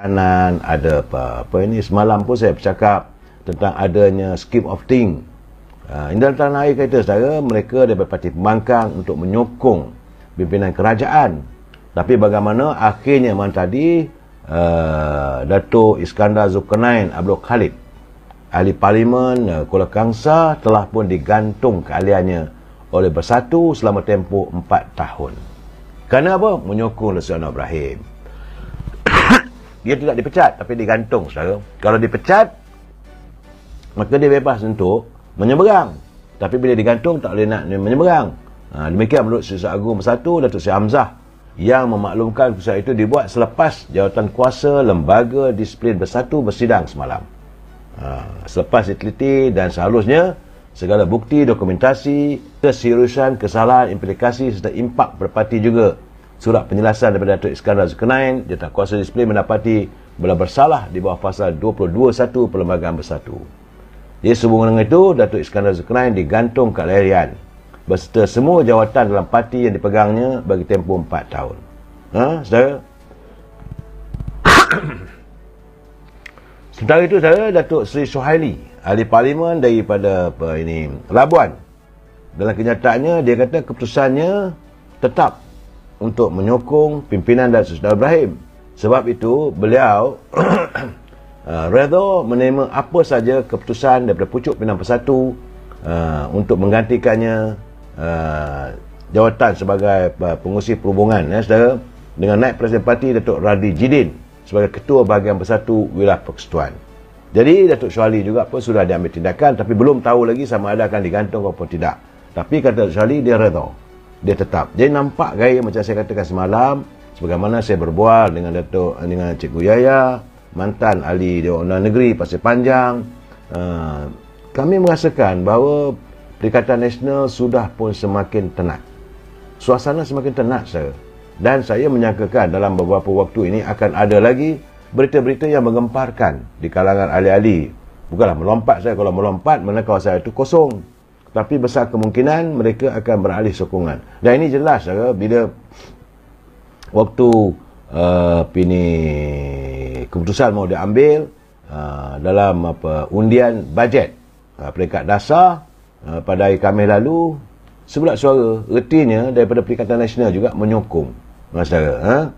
kanan, ada apa ini, semalam pun saya bercakap tentang adanya scheme of thing. Ini dalam tanah air kita, saudara, mereka daripada parti pembangkang untuk menyokong pimpinan kerajaan. Tapi bagaimana akhirnya tadi Datuk Iskandar Zulkarnain Abdul Khalid, ahli parlimen Kuala Kangsar, telah pun digantung keahliannya oleh Bersatu selama tempoh 4 tahun. Kerana apa? Menyokong Datuk Anwar Ibrahim. Dia tidak dipecat, tapi digantung, saudara. Kalau dipecat, maka dia bebas untuk menyeberang. Tapi bila digantung, tak boleh nak menyeberang. Demikian menurut Sri Agung Bersatu, Datuk Seri Hamzah, yang memaklumkan keputusan itu dibuat selepas jawatan kuasa Lembaga Disiplin Bersatu bersidang semalam. Selepas diteliti dan seharusnya segala bukti, dokumentasi, keseriusan, kesalahan, implikasi serta impak berparti juga surat penjelasan daripada Datuk Iskandar Zulkarnain, Jawatankuasa Disiplin mendapati beliau bersalah di bawah pasal 22(1) Perlembagaan Bersatu. Jadi sehubungan dengan itu, Datuk Iskandar Zulkarnain digantung keahlian beserta semua jawatan dalam parti yang dipegangnya bagi tempoh 4 tahun. Saudara? Sementara itu, saudara, Datuk Seri Suhaili, ahli parlimen daripada Labuan, dalam kenyataannya dia kata keputusannya tetap untuk menyokong pimpinan Datuk Anwar Ibrahim. Sebab itu beliau redha menerima apa saja keputusan daripada pucuk pimpinan Bersatu untuk menggantikannya jawatan sebagai pengurusi perhubungan, saudara, dengan naib Presiden Parti Datuk Radhi Jidin sebagai Ketua Bahagian Bersatu Wilayah Persekutuan. Jadi Datuk Syuali juga pun sudah diambil tindakan, tapi belum tahu lagi sama ada akan digantung atau tidak. Tapi kata Datuk Syuali, dia redha, dia tetap. Jadi nampak gaya macam saya katakan semalam, sebagaimana saya berbual dengan Cikgu Yaya, mantan ahli Dewan Undangan Negeri Pasir Panjang, kami merasakan bahawa Perikatan Nasional sudah pun semakin tenat. Suasana semakin tenat, saya. Dan saya menyangkakan dalam beberapa waktu ini akan ada lagi berita-berita yang menggemparkan di kalangan ahli-ahli. Bukanlah melompat, saya. Kalau melompat, mana kawasan itu kosong. Tapi besar kemungkinan mereka akan beralih sokongan. Dan ini jelas, saya, bila waktu keputusan mau diambil dalam undian bajet peringkat dasar pada hari Khamis lalu, sebelah suara ertinya daripada Perikatan Nasional juga menyokong, saudara.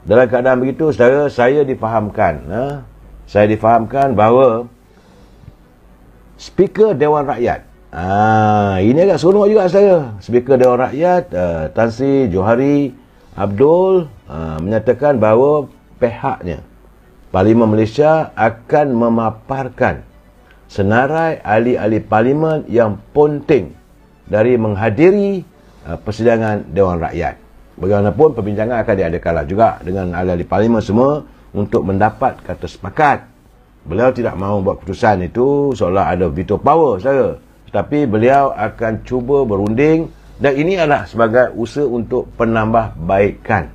Dalam keadaan begitu, saudara, saya difahamkan bahawa Speaker Dewan Rakyat, ini agak seronok juga, saudara. Speaker Dewan Rakyat Tan Sri Johari Abdul menyatakan bahawa pihaknya, Parlimen Malaysia, akan memaparkan senarai ahli-ahli parlimen yang penting dari menghadiri persidangan Dewan Rakyat. Bagaimanapun perbincangan akan diadakanlah juga dengan ahli-ahli parlimen semua untuk mendapat kata sepakat. Beliau tidak mahu buat keputusan itu seolah ada veto power, saudara. Tetapi beliau akan cuba berunding, dan ini adalah sebagai usaha untuk penambahbaikan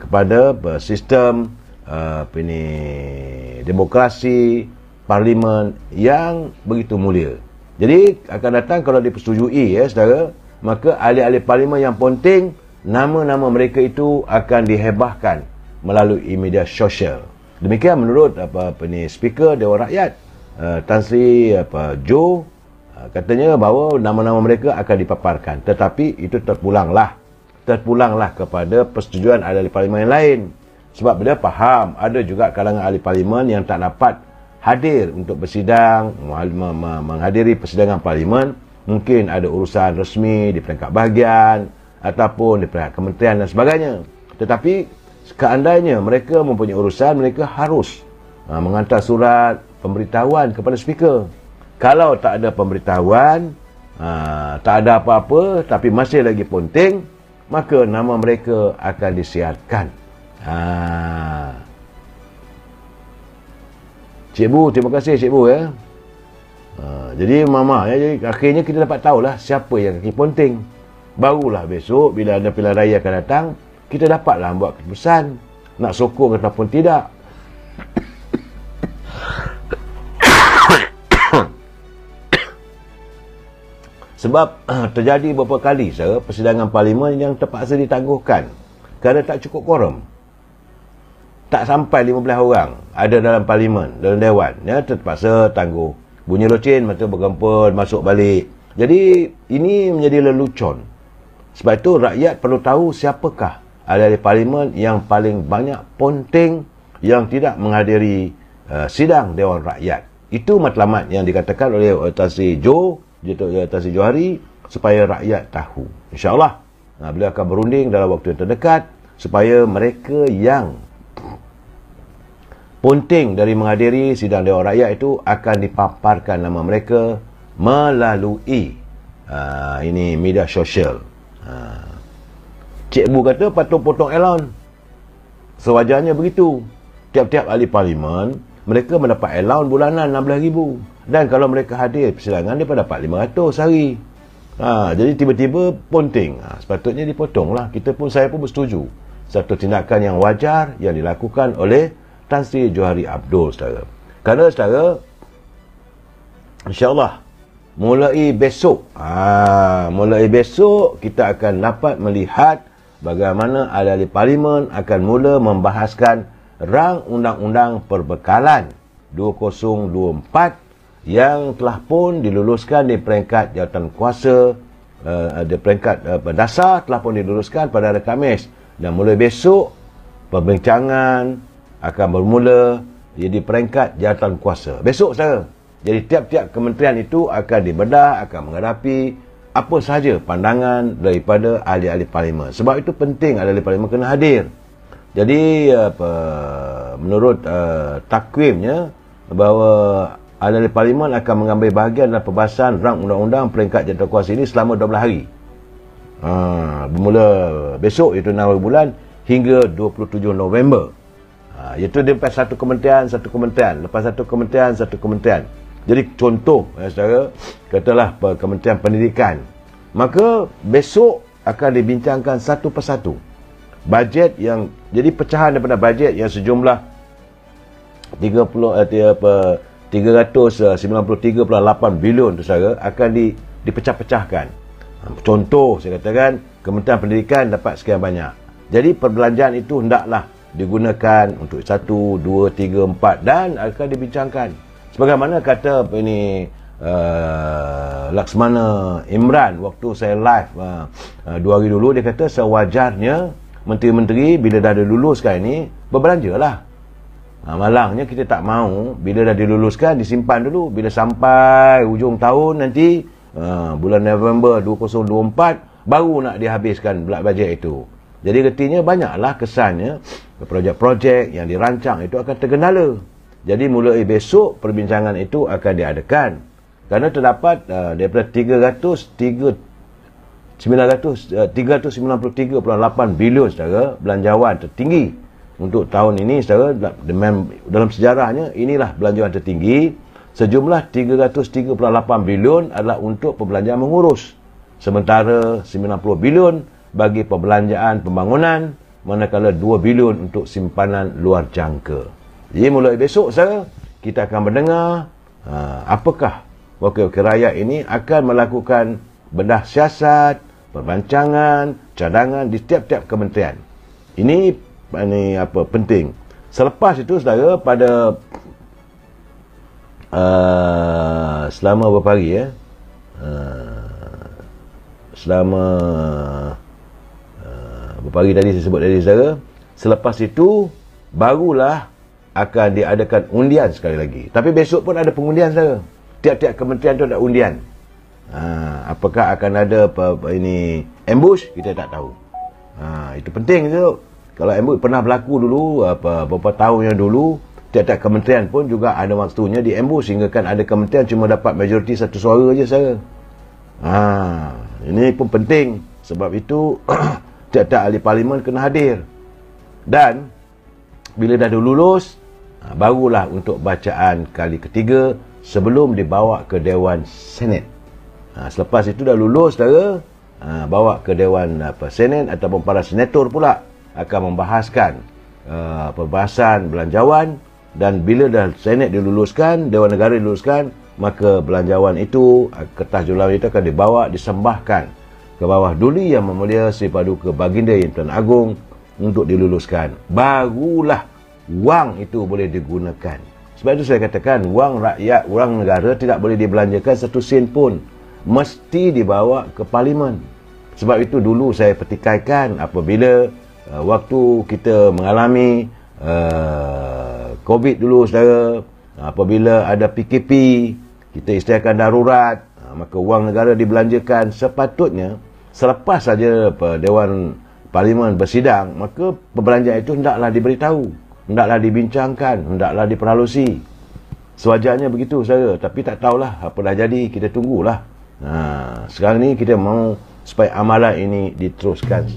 kepada sistem demokrasi parlimen yang begitu mulia. Jadi akan datang, kalau dipersetujui, saudara, maka ahli-ahli parlimen yang penting, nama-nama mereka itu akan dihebahkan melalui media sosial. Demikian menurut Speaker Dewan Rakyat Tan Sri Jo, katanya bahawa nama-nama mereka akan dipaparkan. Tetapi itu terpulanglah kepada persetujuan ahli parlimen yang lain. Sebab dia faham ada juga kalangan ahli parlimen yang tak dapat hadir untuk bersidang, menghadiri persidangan parlimen. Mungkin ada urusan resmi di peringkat bahagian ataupun di peringkat kementerian dan sebagainya. Tetapi seandainya mereka mempunyai urusan, mereka harus menghantar surat pemberitahuan kepada speaker. Kalau tak ada pemberitahuan, tak ada apa-apa, tapi masih lagi penting, maka nama mereka akan disiarkan. Cikgu, terima kasih cikgu, ya. Jadi mama, ya, jadi akhirnya kita dapat tahulah siapa yang kaki penting. Barulah besok bila ada pilihan raya akan datang, kita dapatlah buat keputusan nak sokong ataupun tidak. Sebab terjadi beberapa kali, persidangan parlimen yang terpaksa ditangguhkan kerana tak cukup quorum. tak sampai 15 orang ada dalam parlimen, dalam dewan, ya, terpaksa tangguh. Bunyi loceng, mata bergempur, masuk balik. Jadi ini menjadi lelucon. Sebab itu rakyat perlu tahu siapakah ahli-ahli parlimen yang paling banyak ponteng yang tidak menghadiri sidang Dewan Rakyat. Itu matlamat yang dikatakan oleh Tan Sri Johari supaya rakyat tahu. InsyaAllah beliau akan berunding dalam waktu yang terdekat supaya mereka yang ponteng dari menghadiri sidang Dewan Rakyat itu akan dipaparkan nama mereka melalui ini media sosial. Cikgu kata patut potong elon. Sewajarnya begitu. Tiap-tiap ahli parlimen mereka mendapat allowance bulanan 16,000. Dan kalau mereka hadir persidangan, mereka dapat 500 sehari. Jadi tiba-tiba ponteng. Sepatutnya dipotonglah. Saya pun bersetuju. Satu tindakan yang wajar yang dilakukan oleh Tan Sri Johari Abdul, saudara. Kerana, saudara, insyaAllah, mulai besok kita akan dapat melihat bagaimana ahli-ahli parlimen akan mula membahaskan rang undang-undang perbekalan 2024 yang telah pun diluluskan di peringkat jawatan kuasa, di peringkat dasar telah pun diluluskan pada hari Khamis, dan mulai besok perbincangan akan bermula di peringkat jawatan kuasa. Besok, saudara. Jadi tiap-tiap kementerian itu akan dibedah, akan menghadapi apa sahaja pandangan daripada ahli-ahli parlimen. Sebab itu penting ahli-ahli parlimen kena hadir. Jadi menurut takwimnya bahawa ahli-ahli parlimen akan mengambil bahagian dalam perbahasan rang undang-undang peringkat jawatankuasa ini selama 12 hari. Bermula besok, iaitu 6 bulan hingga 27 November. Iaitu lepas satu kementerian, lepas satu kementerian. Jadi contoh, saudara, katalah Kementerian Pendidikan. Maka besok akan dibincangkan satu persatu bajet yang, jadi pecahan daripada bajet yang sejumlah 393.8 bilion tu, saudara, akan dipecah-pecahkan. Contoh, saya katakan Kementerian Pendidikan dapat sekian banyak. Jadi perbelanjaan itu hendaklah digunakan untuk 1, 2, 3, 4 dan akan dibincangkan. Sebagaimana kata ini Laksmana Imran waktu saya live 2 hari dulu, dia kata sewajarnya menteri-menteri bila dah diluluskan ini berbelanjalah. Malangnya kita tak mahu bila dah diluluskan disimpan dulu, bila sampai hujung tahun nanti bulan November 2024 baru nak dihabiskan bajet itu. Jadi artinya banyaklah kesannya projek-projek yang dirancang itu akan tergendala. Jadi mulai besok perbincangan itu akan diadakan. Kerana terdapat daripada 393.8 bilion, saudara, belanjawan tertinggi untuk tahun ini, saudara. Dalam sejarahnya inilah belanjawan tertinggi. Sejumlah 338 bilion adalah untuk perbelanjaan mengurus. Sementara 90 bilion bagi perbelanjaan pembangunan, manakala 2 bilion untuk simpanan luar jangka. Jadi mulai besok, saudara, kita akan mendengar apakah wakil-wakil rakyat ini akan melakukan bedah siasat, perbincangan, cadangan di setiap-tiap kementerian. Ini penting. Selepas itu, saudara, pada selama beberapa hari beberapa hari tadi saya sebut tadi, saudara, selepas itu barulah akan diadakan undian sekali lagi. Tapi besok pun ada pengundian, saudara. Tiap-tiap kementerian tu ada undian. Apakah akan ada ini ambush, kita tak tahu. Itu penting tu. Kalau ambush pernah berlaku dulu beberapa tahun yang dulu, tiap-tiap kementerian pun juga ada waktunya di ambush, sehingga kan ada kementerian cuma dapat majoriti 1 suara je, saudara. Ini pun penting. Sebab itu tiap-tiap ahli parlimen kena hadir. Dan bila dah lulus, barulah untuk bacaan kali ketiga sebelum dibawa ke Dewan Senat. Selepas itu dah lulus, saudara, bawa ke Dewan Senat ataupun para senator pula akan membahaskan perbahasan belanjawan. Dan bila dah Senat diluluskan, Dewan Negara diluluskan, maka belanjawan itu, kertas jualan itu akan dibawa, disembahkan ke bawah Duli Yang Memulia Sri Paduka Baginda Yang Tuan Agong untuk diluluskan. Barulah wang itu boleh digunakan. Sebab itu saya katakan, wang rakyat, wang negara tidak boleh dibelanjakan satu sen pun. Mesti dibawa ke Parlimen. Sebab itu dulu saya petikaikan apabila waktu kita mengalami COVID dulu, saudara, apabila ada PKP, kita istiadatkan darurat, maka wang negara dibelanjakan. Sepatutnya selepas saja Dewan Parlimen bersidang, maka perbelanjaan itu hendaklah diberitahu, hendaklah dibincangkan, hendaklah diperhalusi. Sewajarnya begitu, saudara. Tapi tak tahulah apa dah jadi, kita tunggulah. Sekarang ni kita mahu supaya amalan ini diteruskan.